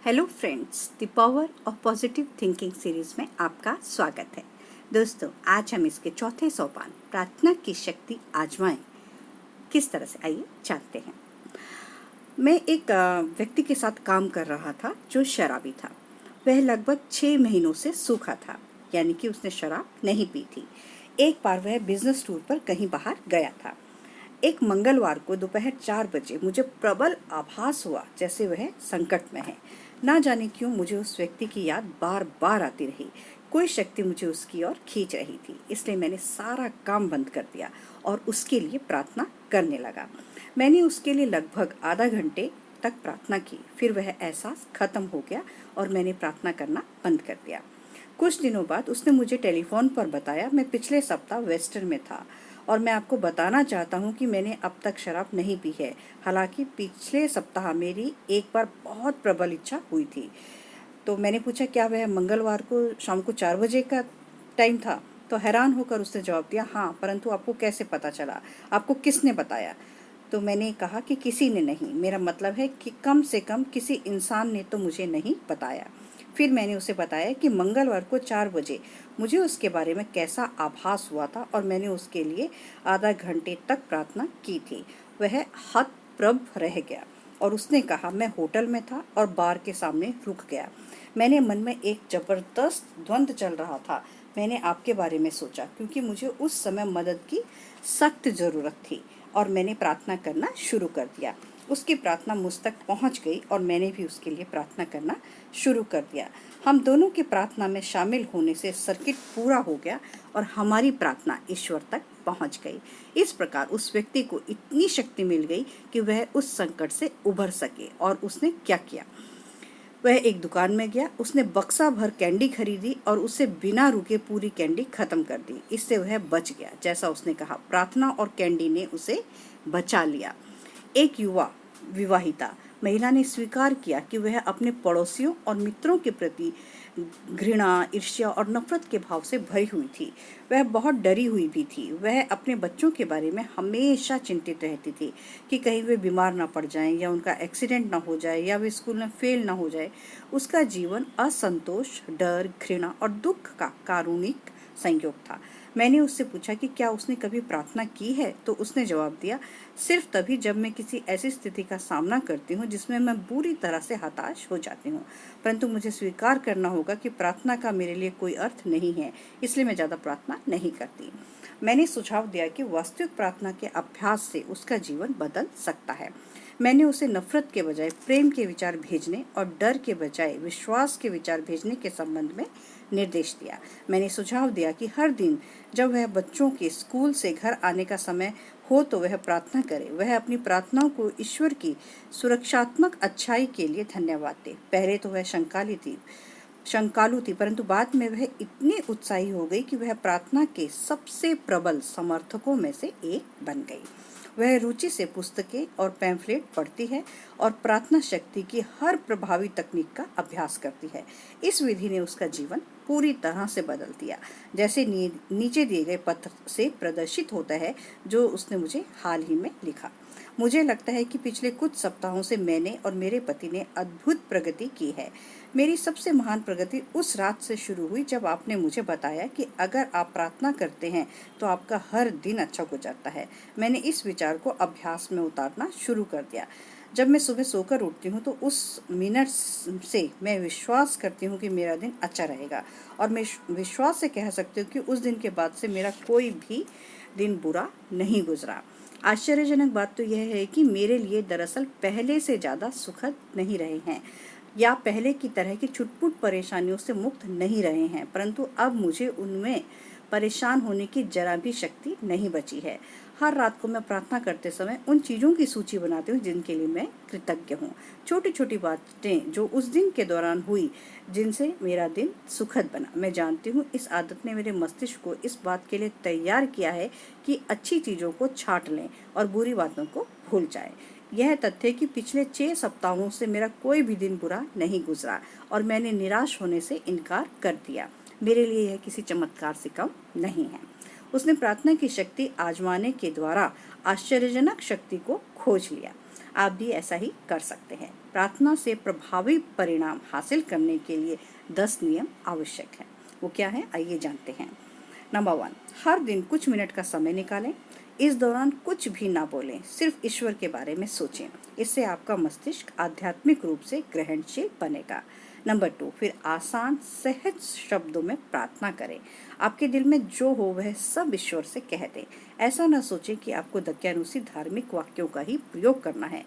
Hello friends, the power of positive thinking series में आपका स्वागत है। दोस्तों, आज हम इसके चौथे सोपान प्रार्थना की शक्ति आजमाएं किस तरह से, आइए जानते हैं। मैं एक व्यक्ति के साथ काम कर रहा था जो शराबी था। वह लगभग 6 महीनों से सूखा था, यानी कि उसने शराब नहीं पी थी। एक बार वह बिजनेस टूर पर कहीं बाहर गया था। एक मंगलवार को दोपहर 4 बजे मुझे प्रबल आभास हुआ जैसे वह संकट में है। ना जाने क्यों मुझे उस व्यक्ति की याद बार बार आती रही। कोई शक्ति मुझे उसकी ओर खींच रही थी। इसलिए मैंने सारा काम बंद कर दिया और उसके लिए प्रार्थना करने लगा। मैंने उसके लिए लगभग आधा घंटे तक प्रार्थना की। फिर वह एहसास खत्म हो गया और मैंने प्रार्थना करना बंद कर दिया। कुछ दिनों बाद उसने मुझे टेलीफोन पर बताया, मैं पिछले सप्ताह वेस्टर्न में था और मैं आपको बताना चाहता हूँ कि मैंने अब तक शराब नहीं पी है। हालांकि पिछले सप्ताह मेरी एक बार बहुत प्रबल इच्छा हुई थी। तो मैंने पूछा, क्या वह मंगलवार को शाम को 4 बजे का टाइम था? तो हैरान होकर उसने जवाब दिया, हाँ, परंतु आपको कैसे पता चला? आपको किसने बताया? तो मैंने कहा कि किसी ने नहीं। मेरा मतलब है कि कम से कम किसी इंसान ने तो मुझे नहीं बताया। फिर मैंने उसे बताया कि मंगलवार को 4 बजे मुझे उसके बारे में कैसा आभास हुआ था और मैंने उसके लिए आधा घंटे तक प्रार्थना की थी। वह हतप्रभ रह गया और उसने कहा, मैं होटल में था और बार के सामने रुक गया। मैंने मन में एक जबरदस्त द्वंद्व चल रहा था। मैंने आपके बारे में सोचा क्योंकि मुझे उस समय मदद की सख्त ज़रूरत थी और मैंने प्रार्थना करना शुरू कर दिया। उसकी प्रार्थना मुझ तक पहुंच गई और मैंने भी उसके लिए प्रार्थना करना शुरू कर दिया। हम दोनों की प्रार्थना में शामिल होने से सर्किट पूरा हो गया और हमारी प्रार्थना ईश्वर तक पहुंच गई। इस प्रकार उस व्यक्ति को इतनी शक्ति मिल गई कि वह उस संकट से उभर सके। और उसने क्या किया? वह एक दुकान में गया, उसने बक्सा भर कैंडी खरीदी और उसे बिना रुके पूरी कैंडी खत्म कर दी। इससे वह बच गया। जैसा उसने कहा, प्रार्थना और कैंडी ने उसे बचा लिया। एक युवा विवाहिता महिला ने स्वीकार किया कि वह अपने पड़ोसियों और मित्रों के प्रति घृणा, ईर्ष्या और नफरत के भाव से भरी हुई थी। वह बहुत डरी हुई भी थी। वह अपने बच्चों के बारे में हमेशा चिंतित रहती थी कि कहीं वे बीमार ना पड़ जाएं या उनका एक्सीडेंट ना हो जाए या वे स्कूल में फेल ना हो जाए। उसका जीवन असंतोष, डर, घृणा और दुख का कारुणिक संयोग था। मैंने उससे पूछा कि क्या उसने कभी प्रार्थना की है? तो उसने जवाब दिया, सिर्फ तभी जब मैं किसी ऐसी स्थिति का सामना करती हूँ जिसमें मैं बुरी तरह से हताश हो जाती हूँ। परंतु मुझे स्वीकार करना होगा कि प्रार्थना का मेरे लिए कोई अर्थ नहीं है, इसलिए मैं ज़्यादा प्रार्थना नहीं करती। मैंने सुझाव दिया कि वास्तविक प्रार्थना के अभ्यास से उसका जीवन बदल सकता है। मैंने उसे नफरत के बजाय प्रेम के विचार भेजने और डर के बजाय विश्वास के विचार भेजने के संबंध में निर्देश दिया। मैंने सुझाव दिया कि हर दिन जब वह बच्चों के स्कूल से घर आने का समय हो तो वह प्रार्थना करे। वह अपनी प्रार्थनाओं को ईश्वर की सुरक्षात्मक अच्छाई के लिए धन्यवाद दे। पहले तो वह शंकालु थी, परंतु बाद में वह इतनी उत्साही हो गई कि वह प्रार्थना के सबसे प्रबल समर्थकों में से एक बन गई। वह रुचि से पुस्तकें और पैम्फलेट पढ़ती है और प्रार्थना शक्ति की हर प्रभावी तकनीक का अभ्यास करती है। इस विधि ने उसका जीवन पूरी तरह से बदल दिया, जैसे नीचे दिए गए पत्र से प्रदर्शित होता है, जो उसने मुझे हाल ही में लिखा। मुझे लगता है कि पिछले कुछ सप्ताहों से मैंने और मेरे पति ने अद्भुत प्रगति की है। मेरी सबसे महान प्रगति उस रात से शुरू हुई जब आपने मुझे बताया कि अगर आप प्रार्थना करते हैं तो आपका हर दिन अच्छा गुजरता है। मैंने इस विचार को अभ्यास में उतारना शुरू कर दिया। जब मैं सुबह सोकर उठती हूँ तो उस मिनट से मैं विश्वास करती हूँ कि मेरा दिन अच्छा रहेगा और मैं विश्वास से कह सकती हूँ कि उस दिन के बाद से मेरा कोई भी दिन बुरा नहीं गुजरा। आश्चर्यजनक बात तो यह है कि मेरे लिए दरअसल पहले से ज़्यादा सुखद नहीं रहे हैं या पहले की तरह की छुटपुट परेशानियों से मुक्त नहीं रहे हैं, परंतु अब मुझे उनमें परेशान होने की जरा भी शक्ति नहीं बची है। हर रात को मैं प्रार्थना करते समय उन चीज़ों की सूची बनाती हूँ जिनके लिए मैं कृतज्ञ हूँ। छोटी छोटी बातें जो उस दिन के दौरान हुई जिनसे मेरा दिन सुखद बना। मैं जानती हूँ इस आदत ने मेरे मस्तिष्क को इस बात के लिए तैयार किया है कि अच्छी चीज़ों को छांट लें और बुरी बातों को भूल जाए। यह तथ्य कि पिछले 6 सप्ताहों से मेरा कोई भी दिन बुरा नहीं गुजरा और मैंने निराश होने से इनकार कर दिया, मेरे लिए यह किसी चमत्कार से कम नहीं है। उसने प्रार्थना की शक्ति आजमाने के द्वारा आश्चर्यजनक शक्ति को खोज लिया। आप भी ऐसा ही कर सकते हैं। प्रार्थना से प्रभावी परिणाम हासिल करने के लिए 10 नियम आवश्यक हैं। वो क्या है, आइए जानते हैं। नंबर 1, हर दिन कुछ मिनट का समय निकालें। इस दौरान कुछ भी ना बोलें, सिर्फ ईश्वर के बारे में सोचें। इससे आपका मस्तिष्क आध्यात्मिक रूप से ग्रहणशील बनेगा। नंबर 2, फिर आसान सहज शब्दों में प्रार्थना करें। आपके दिल में जो हो वह सब ईश्वर से कह दें। ऐसा न सोचें कि आपको दक्यानुसी धार्मिक वाक्यों का ही प्रयोग करना है।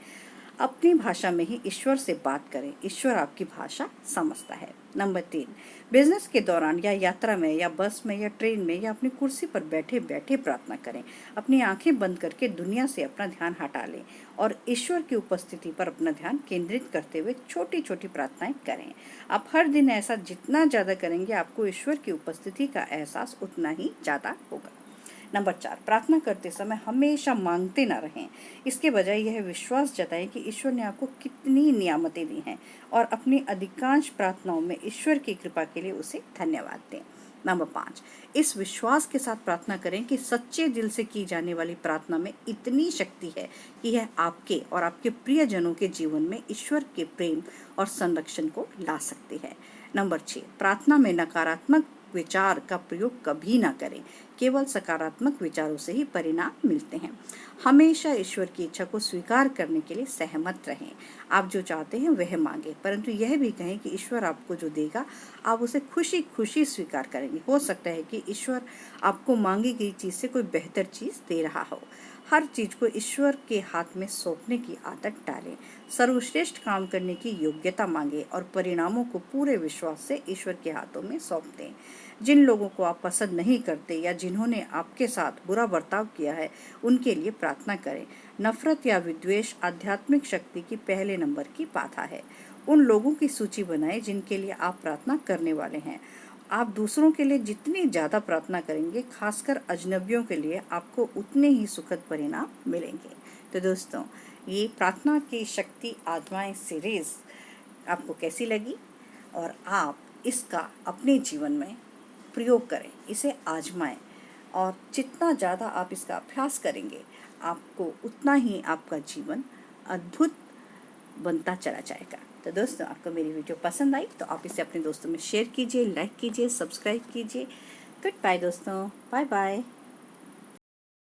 अपनी भाषा में ही ईश्वर से बात करें, ईश्वर आपकी भाषा समझता है। नंबर 3, बिजनेस के दौरान या यात्रा में या बस में या ट्रेन में या अपनी कुर्सी पर बैठे बैठे प्रार्थना करें। अपनी आंखें बंद करके दुनिया से अपना ध्यान हटा लें और ईश्वर की उपस्थिति पर अपना ध्यान केंद्रित करते हुए छोटी छोटी प्रार्थनाएं करें। आप हर दिन ऐसा जितना ज़्यादा करेंगे, आपको ईश्वर की उपस्थिति का एहसास उतना ही ज़्यादा होगा। नंबर 4, प्रार्थना करते समय हमेशा मांगते ना रहें। इसके बजाय यह विश्वास जताएं कि ईश्वर ने आपको कितनी नियामतें दी हैं और अपनी अधिकांश प्रार्थनाओं में ईश्वर की कृपा के लिए उसे धन्यवाद दें। नंबर 5, इस विश्वास के साथ प्रार्थना करें कि सच्चे दिल से की जाने वाली प्रार्थना में इतनी शक्ति है कि यह आपके और आपके प्रियजनों के जीवन में ईश्वर के प्रेम और संरक्षण को ला सकती है। नंबर 6, प्रार्थना में नकारात्मक विचार का प्रयोग कभी ना करें। केवल सकारात्मक विचारों से ही परिणाम मिलते हैं। हमेशा ईश्वर की इच्छा को स्वीकार करने के लिए सहमत रहें। आप जो चाहते हैं वह मांगे, परंतु यह भी कहें कि ईश्वर आपको जो देगा आप उसे खुशी खुशी स्वीकार करेंगे। हो सकता है कि ईश्वर आपको मांगी गई चीज से कोई बेहतर चीज दे रहा हो। हर चीज को ईश्वर के हाथ में सौंपने की आदत डालें। सर्वश्रेष्ठ काम करने की योग्यता मांगे और परिणामों को पूरे विश्वास से ईश्वर के हाथों में सौंप दें। जिन लोगों को आप पसंद नहीं करते या जिन्होंने आपके साथ बुरा बर्ताव किया है, उनके लिए प्रार्थना करें। नफरत या विद्वेष आध्यात्मिक शक्ति की पहले नंबर की बाधा है। उन लोगों की सूची बनाएं जिनके लिए आप प्रार्थना करने वाले हैं। आप दूसरों के लिए जितनी ज़्यादा प्रार्थना करेंगे, खासकर अजनबियों के लिए, आपको उतने ही सुखद परिणाम मिलेंगे। तो दोस्तों, ये प्रार्थना की शक्ति आजमाएं सीरीज़ आपको कैसी लगी और आप इसका अपने जीवन में प्रयोग करें, इसे आजमाएं और जितना ज़्यादा आप इसका अभ्यास करेंगे, आपको उतना ही आपका जीवन अद्भुत बनता चला जाएगा। तो दोस्तों, आपको मेरी वीडियो पसंद आई तो आप इसे अपने दोस्तों में शेयर कीजिए, लाइक कीजिए, सब्सक्राइब कीजिए। गुड बाय दोस्तों, बाय बाय।